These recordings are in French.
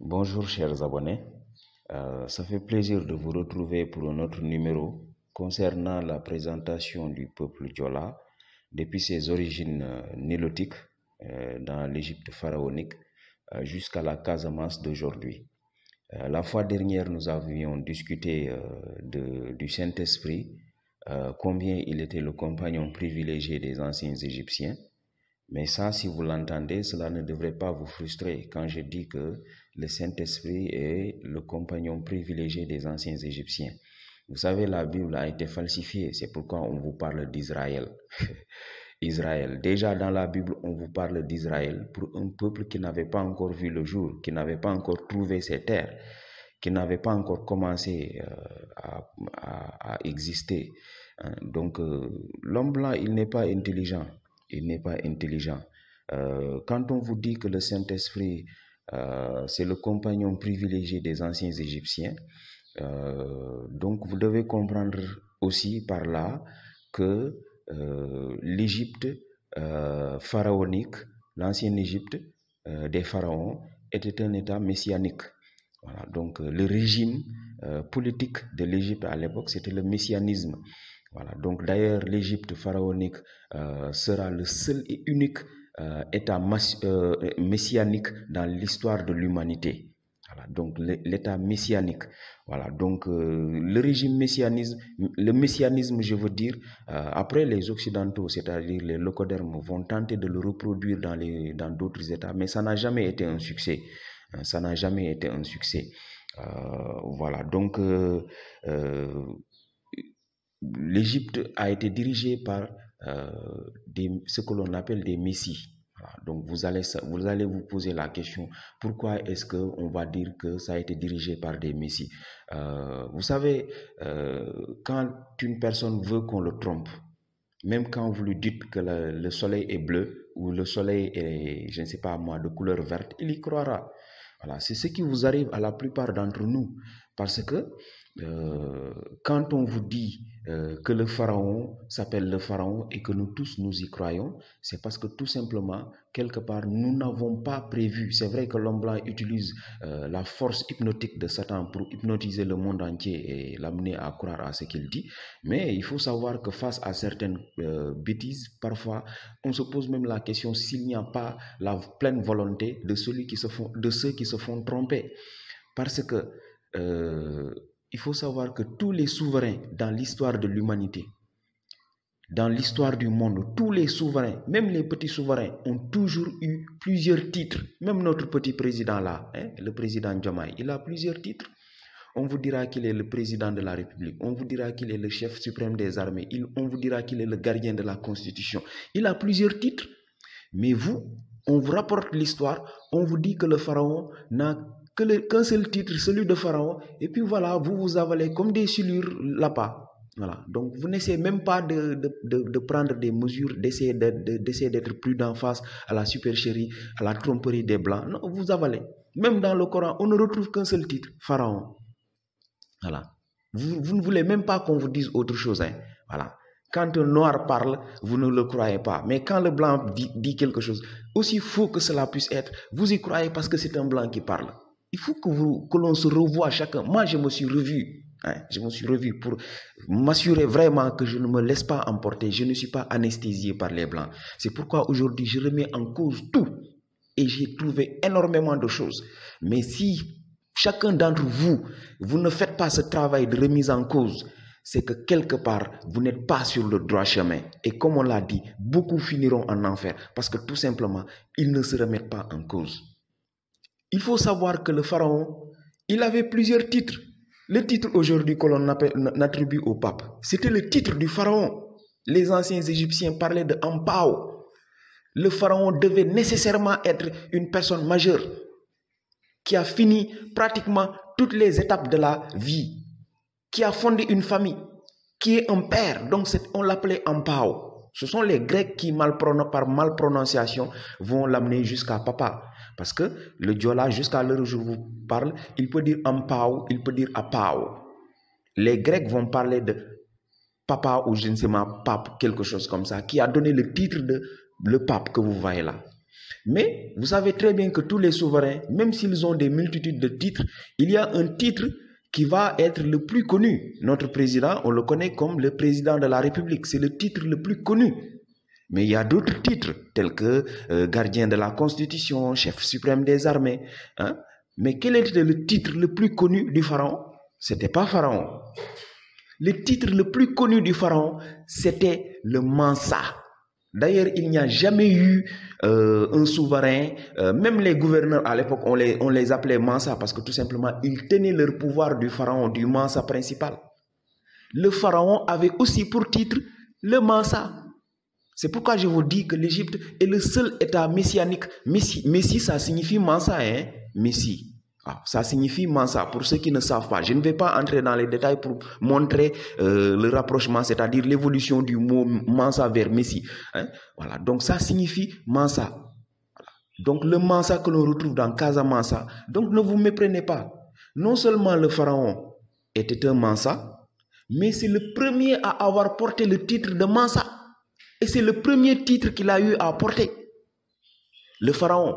Bonjour chers abonnés, ça fait plaisir de vous retrouver pour un autre numéro concernant la présentation du peuple Diola depuis ses origines nilotiques dans l'Égypte pharaonique jusqu'à la Casamance d'aujourd'hui. La fois dernière, nous avions discuté du Saint-Esprit, combien il était le compagnon privilégié des anciens Égyptiens. Mais ça, si vous l'entendez, cela ne devrait pas vous frustrer quand je dis que le Saint-Esprit est le compagnon privilégié des anciens Égyptiens. Vous savez, la Bible a été falsifiée, c'est pourquoi on vous parle d'Israël. Israël. Déjà dans la Bible, on vous parle d'Israël pour un peuple qui n'avait pas encore vu le jour, qui n'avait pas encore trouvé ses terres, qui n'avait pas encore commencé à exister. Donc, l'homme blanc, il n'est pas intelligent. Il n'est pas intelligent. Quand on vous dit que le Saint-Esprit, c'est le compagnon privilégié des anciens Égyptiens, donc vous devez comprendre aussi par là que l'Égypte pharaonique, l'ancienne Égypte des pharaons, était un État messianique. Voilà, donc le régime politique de l'Égypte à l'époque, c'était le messianisme. Voilà, donc d'ailleurs, l'Égypte pharaonique sera le seul et unique État messianique dans l'histoire de l'humanité. Voilà, donc l'État messianique. Voilà, donc le régime messianisme, le messianisme, je veux dire, après les Occidentaux, c'est-à-dire les locodermes, vont tenter de le reproduire dans d'autres États, mais ça n'a jamais été un succès. Ça n'a jamais été un succès. Voilà, donc l'Égypte a été dirigée par ce que l'on appelle des messies. Voilà. Donc vous allez vous poser la question, pourquoi est-ce qu'on va dire que ça a été dirigé par des messies? Vous savez, quand une personne veut qu'on le trompe, même quand vous lui dites que le soleil est bleu ou le soleil est, je ne sais pas moi, de couleur verte, il y croira. Voilà, c'est ce qui vous arrive à la plupart d'entre nous. Parce que quand on vous dit que le pharaon s'appelle le pharaon et que nous tous nous y croyons, c'est parce que tout simplement, quelque part, nous n'avons pas prévu. C'est vrai que l'homme blanc utilise la force hypnotique de Satan pour hypnotiser le monde entier et l'amener à croire à ce qu'il dit. Mais il faut savoir que face à certaines bêtises, parfois, on se pose même la question s'il n'y a pas la pleine volonté de ceux qui se font tromper. Parce que il faut savoir que tous les souverains dans l'histoire de l'humanité, dans l'histoire du monde, tous les souverains, même les petits souverains, ont toujours eu plusieurs titres. Même notre petit président là, le président Diomaye, il a plusieurs titres. On vous dira qu'il est le président de la République. On vous dira qu'il est le chef suprême des armées. On vous dira qu'il est le gardien de la Constitution. Il a plusieurs titres. Mais vous, on vous rapporte l'histoire. On vous dit que le pharaon n'a qu'un seul titre, celui de pharaon. Et puis voilà, vous vous avalez comme des silures là-bas. Voilà. Donc vous n'essayez même pas de prendre des mesures, d'essayer d'être prudent face à la supercherie, à la tromperie des Blancs. Non, vous avalez. Même dans le Coran, on ne retrouve qu'un seul titre, pharaon. Voilà. Vous ne voulez même pas qu'on vous dise autre chose. Hein. Voilà. Quand un noir parle, vous ne le croyez pas. Mais quand le blanc dit quelque chose, aussi faux que cela puisse être, vous y croyez parce que c'est un blanc qui parle. Il faut que l'on se revoie chacun. Moi, je me suis revu. Hein, je me suis revu pour m'assurer vraiment que je ne me laisse pas emporter. Je ne suis pas anesthésié par les blancs. C'est pourquoi aujourd'hui, je remets en cause tout. Et j'ai trouvé énormément de choses. Mais si chacun d'entre vous, vous ne faites pas ce travail de remise en cause, c'est que quelque part, vous n'êtes pas sur le droit chemin. Et comme on l'a dit, beaucoup finiront en enfer parce que tout simplement, ils ne se remettent pas en cause. Il faut savoir que le pharaon, il avait plusieurs titres. Le titre aujourd'hui que l'on attribue au pape, c'était le titre du pharaon. Les anciens Égyptiens parlaient de Ampao. Le pharaon devait nécessairement être une personne majeure qui a fini pratiquement toutes les étapes de la vie, qui a fondé une famille, qui est un père, donc on l'appelait Ampao. Ce sont les Grecs qui, par malprononciation, vont l'amener jusqu'à papa. Parce que le Diola, jusqu'à l'heure où je vous parle, il peut dire Ampao, il peut dire Apao. Les Grecs vont parler de papa ou je ne sais pas, pape, quelque chose comme ça, qui a donné le titre de le pape que vous voyez là. Mais vous savez très bien que tous les souverains, même s'ils ont des multitudes de titres, il y a un titre qui va être le plus connu. Notre président, on le connaît comme le président de la République. C'est le titre le plus connu. Mais il y a d'autres titres, tels que gardien de la Constitution, chef suprême des armées. Hein? Mais quel était le titre le plus connu du pharaon? C'était pas pharaon. Le titre le plus connu du pharaon, c'était le Mansa. D'ailleurs, il n'y a jamais eu un souverain, même les gouverneurs à l'époque, on les appelait Mansa parce que tout simplement, ils tenaient leur pouvoir du pharaon, du Mansa principal. Le pharaon avait aussi pour titre le Mansa. C'est pourquoi je vous dis que l'Égypte est le seul état messianique. Messie, ça signifie Mansa, hein? Messie. Ah, ça signifie Mansa, pour ceux qui ne savent pas. Je ne vais pas entrer dans les détails pour montrer le rapprochement, c'est-à-dire l'évolution du mot Mansa vers Messie. Hein? Voilà, donc ça signifie Mansa. Voilà. Donc le Mansa que l'on retrouve dans Casamance, donc ne vous méprenez pas. Non seulement le pharaon était un Mansa, mais c'est le premier à avoir porté le titre de Mansa. Et c'est le premier titre qu'il a eu à porter. Le pharaon.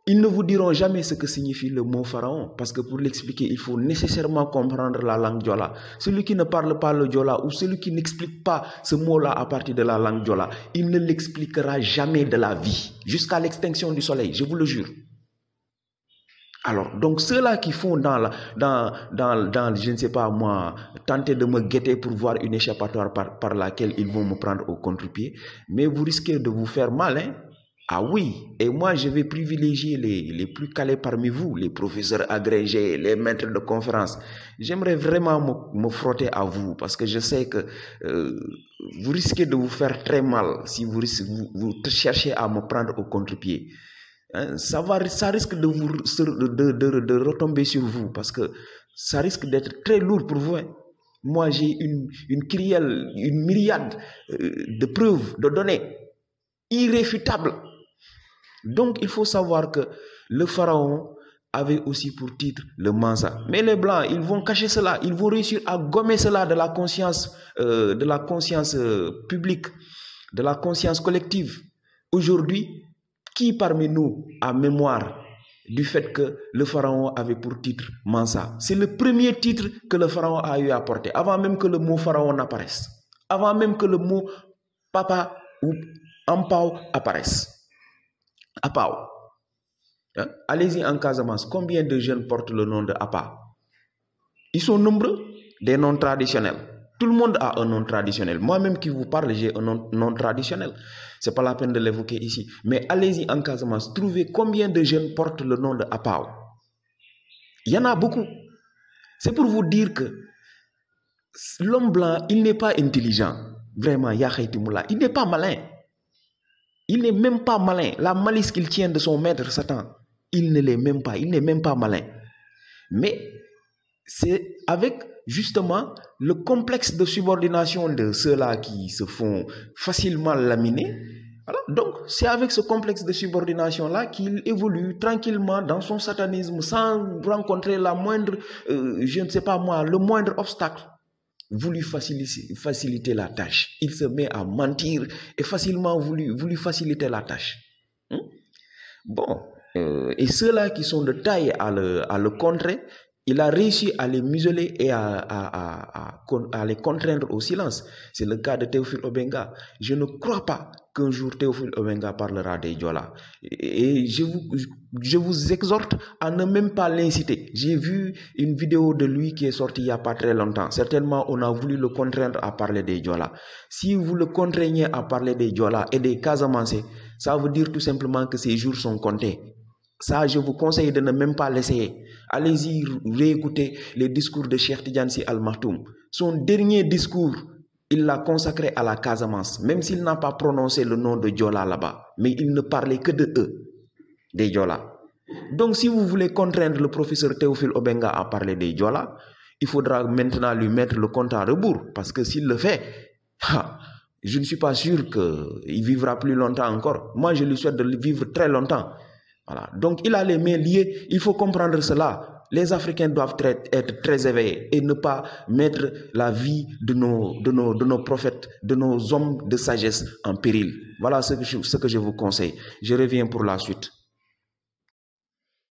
Ils ne vous diront jamais ce que signifie le mot pharaon, parce que pour l'expliquer, il faut nécessairement comprendre la langue Diola. Celui qui ne parle pas le Diola ou celui qui n'explique pas ce mot-là à partir de la langue Diola, il ne l'expliquera jamais de la vie, jusqu'à l'extinction du soleil, je vous le jure. Alors, donc ceux-là qui font je ne sais pas moi, tenter de me guetter pour voir une échappatoire par laquelle ils vont me prendre au contre-pied, mais vous risquez de vous faire mal, hein? Ah oui, et moi je vais privilégier les plus calés parmi vous, les professeurs agrégés, les maîtres de conférences. J'aimerais vraiment me frotter à vous parce que je sais que vous risquez de vous faire très mal si vous cherchez à me prendre au contre-pied. Hein, ça risque de retomber sur vous parce que ça risque d'être très lourd pour vous. Hein. Moi j'ai une myriade de preuves, de données irréfutables. Donc, il faut savoir que le pharaon avait aussi pour titre le Mansa. Mais les Blancs, ils vont cacher cela. Ils vont réussir à gommer cela de la conscience publique, de la conscience collective. Aujourd'hui, qui parmi nous a mémoire du fait que le pharaon avait pour titre Mansa? C'est le premier titre que le pharaon a eu à porter, avant même que le mot pharaon n'apparaisse, avant même que le mot papa ou Ampao apparaisse. Apao. Hein? Allez-y en Casamance. Combien de jeunes portent le nom de Apa? Ils sont nombreux, des noms traditionnels. Tout le monde a un nom traditionnel. Moi-même qui vous parle, j'ai un nom traditionnel. Ce n'est pas la peine de l'évoquer ici. Mais allez-y en Casamance. Trouvez combien de jeunes portent le nom de Apao. Il y en a beaucoup. C'est pour vous dire que l'homme blanc, il n'est pas intelligent. Vraiment, il n'est pas malin. Il n'est même pas malin. La malice qu'il tient de son maître Satan, il ne l'est même pas. Il n'est même pas malin. Mais c'est avec justement le complexe de subordination de ceux-là qui se font facilement laminer. Voilà. Donc, c'est avec ce complexe de subordination-là qu'il évolue tranquillement dans son satanisme sans rencontrer la moindre, je ne sais pas moi, le moindre obstacle. Vous lui facilitez la tâche. Il se met à mentir et facilement vous lui facilitez la tâche. Bon, et ceux-là qui sont de taille à le contrer, il a réussi à les museler et à les contraindre au silence. C'est le cas de Théophile Obenga. Je ne crois pas qu'un jour Théophile Obenga parlera des Diola. Et je vous exhorte à ne même pas l'inciter. J'ai vu une vidéo de lui qui est sortie il n'y a pas très longtemps. Certainement, on a voulu le contraindre à parler des Diola. Si vous le contraignez à parler des Diola et des Casamançais, ça veut dire tout simplement que ces jours sont comptés. Ça, je vous conseille de ne même pas l'essayer. Allez-y réécouter les discours de Cheikh Tidiane Sy Al Maktoum. Son dernier discours, il l'a consacré à la Casamance, même s'il n'a pas prononcé le nom de Diola là-bas. Mais il ne parlait que de eux, des Diola. Donc, si vous voulez contraindre le professeur Théophile Obenga à parler des Diola, il faudra maintenant lui mettre le compte à rebours. Parce que s'il le fait, je ne suis pas sûr qu'il vivra plus longtemps encore. Moi, je lui souhaite de vivre très longtemps. Voilà. Donc, il a les mains liées. Il faut comprendre cela. Les Africains doivent être très éveillés et ne pas mettre la vie de nos prophètes, de nos hommes de sagesse en péril. Voilà ce que je vous conseille. Je reviens pour la suite.